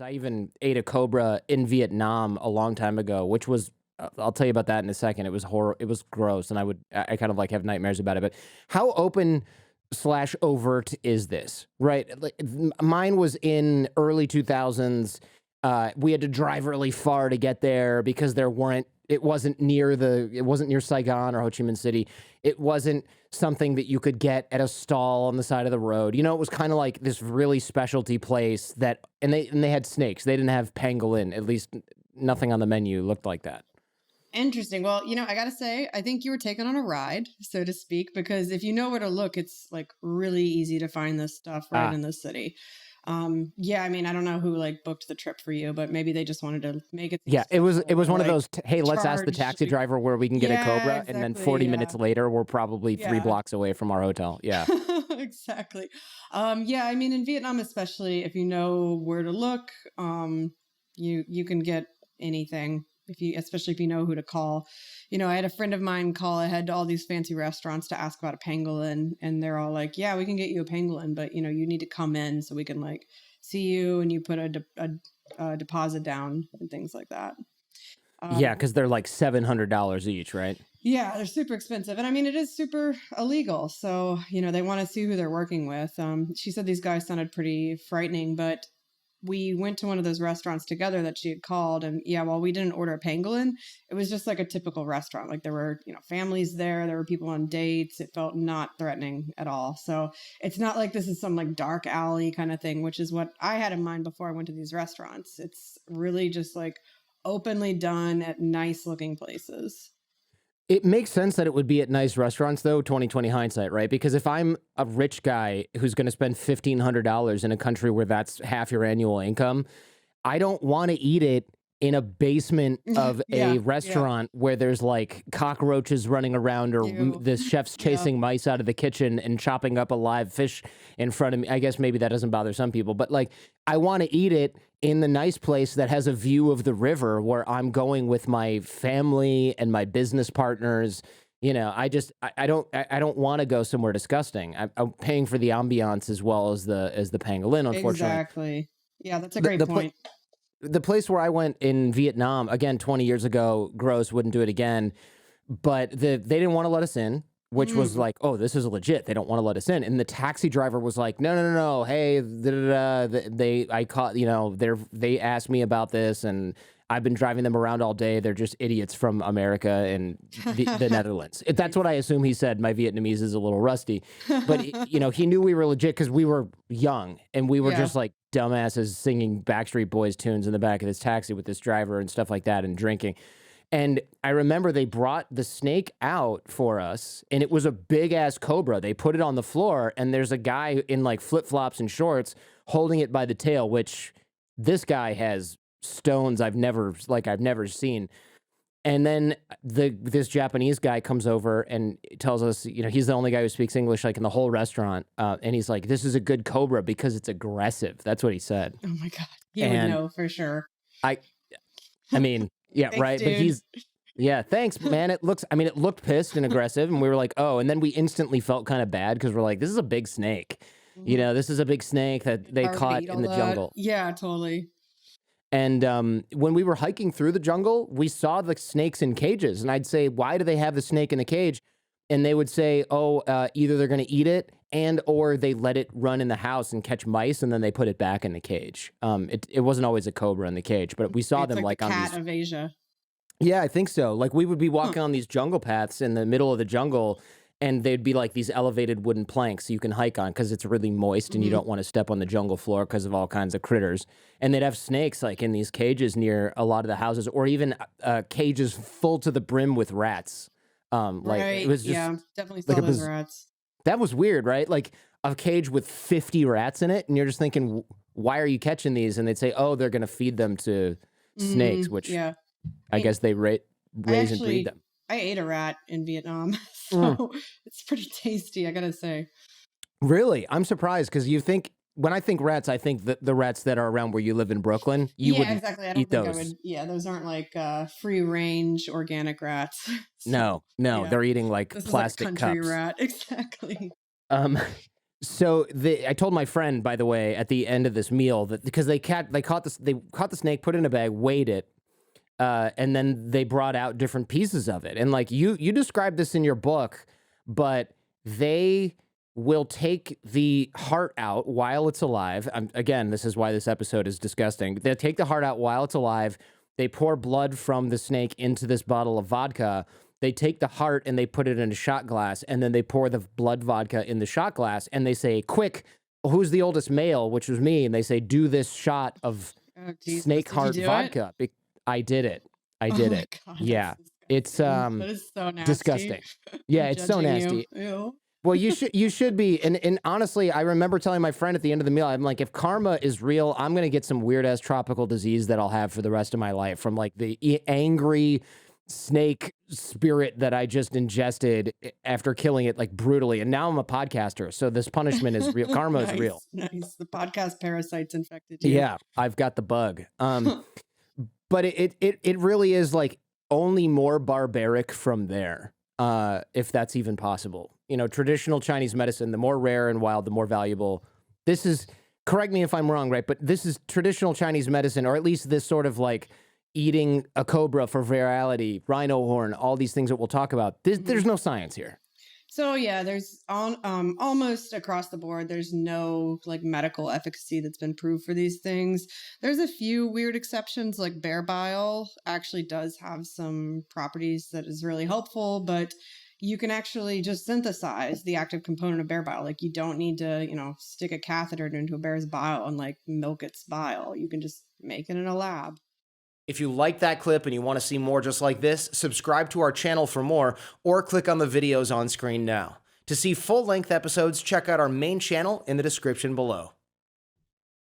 'cause I even ate a cobra in Vietnam a long time ago, which was I'll tell you about that in a second. It was it was gross, and I kind of like have nightmares about it. But how open slash overt is this? Right? Like, mine was in early 2000s. We had to drive really far to get there because there weren't. It wasn't near Saigon or Ho Chi Minh City. It wasn't something that you could get at a stall on the side of the road. You know, it was kind of like this really specialty place that, and they had snakes. They didn't have pangolin. At least nothing on the menu looked like that. Interesting. Well, I got to say, I think you were taken on a ride, so to speak, because if you know where to look, it's like really easy to find this stuff right Ah, in the city. Yeah, I mean, I don't know who like booked the trip for you, but maybe they just wanted to make it seem yeah. It special was or one of like those. Hey, let's ask the charge. taxi driver where we can get a Yeah, cobra, and then exactly. 40 minutes Yeah. later, we're probably 3 blocks away from our hotel. Yeah. Exactly. Yeah, I mean, in Vietnam, especially if you know where to look, you can get anything especially if you know who to call. I had a friend of mine call ahead to all these fancy restaurants to ask about a pangolin, and they're all like, "Yeah, we can get you a pangolin, but you need to come in so we can like see you, and you put a deposit down and things like that." Yeah, Um, because they're like $700 each, right? Yeah, they're super expensive. And I mean, it is super illegal. So, they want to see who they're working with. She said these guys sounded pretty frightening, but we went to one of those restaurants together that she had called. And yeah, while we didn't order a pangolin, it was just like a typical restaurant. Like there were, families there were people on dates. It felt not threatening at all. So it's not like this is some like dark alley kind of thing, which is what I had in mind before I went to these restaurants. It's really just like openly done at nice looking places. It makes sense that it would be at nice restaurants, though, 2020 hindsight, right? Because if I'm a rich guy who's going to spend $1,500 in a country where that's half your annual income, I don't want to eat it in a basement of a Yeah, yeah. restaurant where there's like cockroaches running around or You. the chef's Yeah. chasing mice out of the kitchen and chopping up a live fish in front of me. I guess maybe that doesn't bother some people, but like I want to eat it in the nice place that has a view of the river where I'm going with my family and my business partners. I don't want to go somewhere disgusting. I'm paying for the ambiance as well as the pangolin, unfortunately. Exactly. Yeah, that's a The great the pla- point. the place where I went in Vietnam, again, 20 years ago, gross, wouldn't do it again. But they didn't want to let us in, which was Mm. like, oh, this is legit. They don't want to let us in. And the taxi driver was like, no, no, no, no. Hey, da, da, da, I caught, they asked me about this, and I've been driving them around all day. They're just idiots from America and the Netherlands. That's what I assume he said. My Vietnamese is a little rusty, but he knew we were legit because we were young and we were Yeah. just like dumbasses singing Backstreet Boys tunes in the back of this taxi with this driver and stuff like that and drinking. And I remember they brought the snake out for us, and it was a big ass cobra. They put it on the floor, and there's a guy in like flip flops and shorts holding it by the tail, which this guy has stones I've never seen. And then this Japanese guy comes over and tells us, he's the only guy who speaks English like in the whole restaurant, and he's like, "This is a good cobra because it's aggressive." That's what he said, Oh my God. He would and know for sure. I I mean, yeah, Thanks, right. But dude. yeah, thanks, man. It looked pissed and aggressive. And we were like, oh, and then we instantly felt kind of bad because we're like, this is a big snake. Mhm. This is a big snake that they Hard to caught eat all in the that. jungle. Yeah, totally. And when we were hiking through the jungle, we saw the snakes in cages. And I'd say, why do they have the snake in the cage? And they would say, oh, either they're going to eat it and or they let it run in the house and catch mice and then they put it back in the cage. It wasn't always a cobra in the cage, but we saw It's them like the like on cat these. of Asia. Yeah, I think so. Like we would be Huh. walking on these jungle paths in the middle of the jungle, and they'd be like these elevated wooden planks you can hike on because it's really moist and you Hmm. don't want to step on the jungle floor because of all kinds of critters. And they'd have snakes like in these cages near a lot of the houses, or even cages full to the brim with rats. Like it Right. was just Yeah. Definitely like saw those rats. that was weird, right? Like a cage with 50 rats in it, and you're just thinking, Why are you catching these?" And they'd say, "Oh, they're gonna feed them to snakes," which Yeah. I I mean, guess they I raise and breed actually them. I ate a rat in Vietnam, Mm. so it's pretty tasty, I gotta say. Really? I'm surprised because when I think rats, I think the rats that are around where you live in Brooklyn. You Yeah, wouldn't exactly. I don't eat think I those. would. Yeah, those aren't like free range organic rats. So No, no, yeah, they're eating like this is like a plastic country cups. rat. Exactly. Um, So I told my friend, by the way, at the end of this meal that because they caught the snake, put it in a bag, weighed it, and then they brought out different pieces of it. And like you described this in your book, but they will take the heart out while it's alive. Again, this is why this episode is disgusting. They'll take the heart out while it's alive. They pour blood from the snake into this bottle of vodka. They take the heart and they put it in a shot glass, and then they pour the blood vodka in the shot glass, and they say, quick, who's the oldest male, which was me, and they say, do this shot of snake heart vodka. I did it. I did it. God, yeah. It's that is so nasty. disgusting. Yeah, it's so nasty. Well, you should be. And honestly, I remember telling my friend at the end of the meal, I'm like, if karma is real, I'm going to get some weird ass tropical disease that I'll have for the rest of my life from like the angry snake spirit that I just ingested after killing it like brutally. And now I'm a podcaster. So this punishment is real. Karma is real. Nice. The podcast parasite's infected you. Yeah, I've got the bug. But it really is like only more barbaric from there. If that's even possible. You know, traditional Chinese medicine, the more rare and wild, the more valuable. This is, correct me if I'm wrong, right? But this is traditional Chinese medicine, or at least this sort of like eating a cobra for virality, rhino horn, all these things that we'll talk about. There's no science here. So yeah, there's almost across the board, there's no like medical efficacy that's been proved for these things. There's a few weird exceptions, like bear bile actually does have some properties that is really helpful, but you can actually just synthesize the active component of bear bile. Like you don't need to, stick a catheter into a bear's bile and like milk its bile. You can just make it in a lab. If you like that clip and you want to see more just like this, subscribe to our channel for more or click on the videos on screen now. To see full-length episodes, check out our main channel in the description below.